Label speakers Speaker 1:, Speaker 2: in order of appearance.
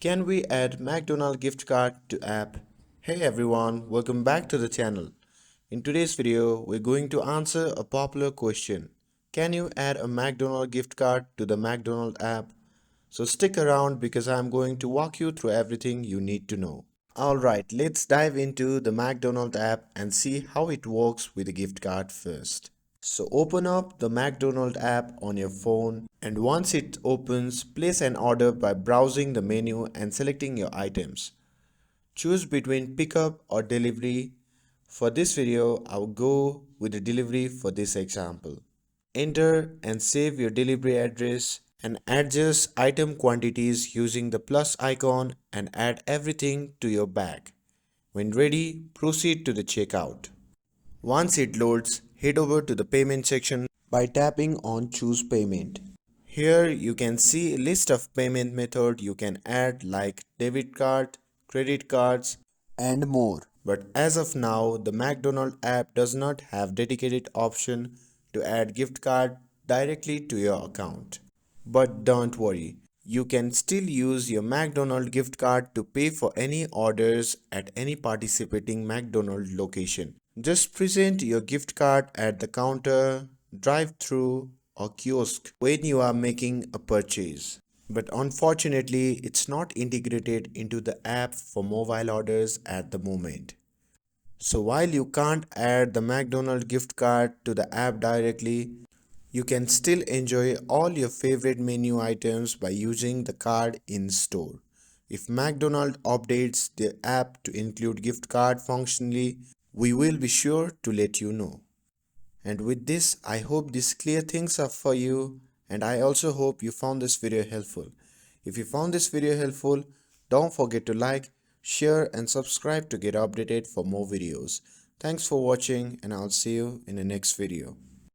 Speaker 1: Can we add McDonald gift card to app? Hey everyone, welcome back to the channel. In today's video, we're going to answer a popular question. Can you add a McDonald gift card to the McDonald app? So stick around because I'm going to walk you through everything you need to know. Alright, let's dive into the McDonald app and see how it works with a gift card first. So open up the McDonald app on your phone, and once it opens, place an order by browsing the menu and selecting your items. Choose between pickup or delivery. For this video, I'll go with the delivery for this example. Enter and save your delivery address and adjust item quantities using the plus icon and add everything to your bag. When ready, proceed to the checkout. Once it loads, head over to the payment section by tapping on choose payment. Here you can see a list of payment method you can add like debit card, credit cards and more. But as of now, the McDonald app does not have dedicated option to add gift card directly to your account. But don't worry, you can still use your McDonald gift card to pay for any orders at any participating McDonald location. Just present your gift card at the counter, drive-through, or kiosk when you are making a purchase. But unfortunately, it's not integrated into the app for mobile orders at the moment. So while you can't add the McDonald gift card to the app directly, you can still enjoy all your favorite menu items by using the card in store. If McDonald updates the app to include gift card functionally, we will be sure to let you know. And with this, I hope this clear things up for you, and I also hope you found this video helpful. If you found this video helpful, don't forget to like, share and subscribe to get updated for more videos. Thanks for watching, and I'll see you in the next video.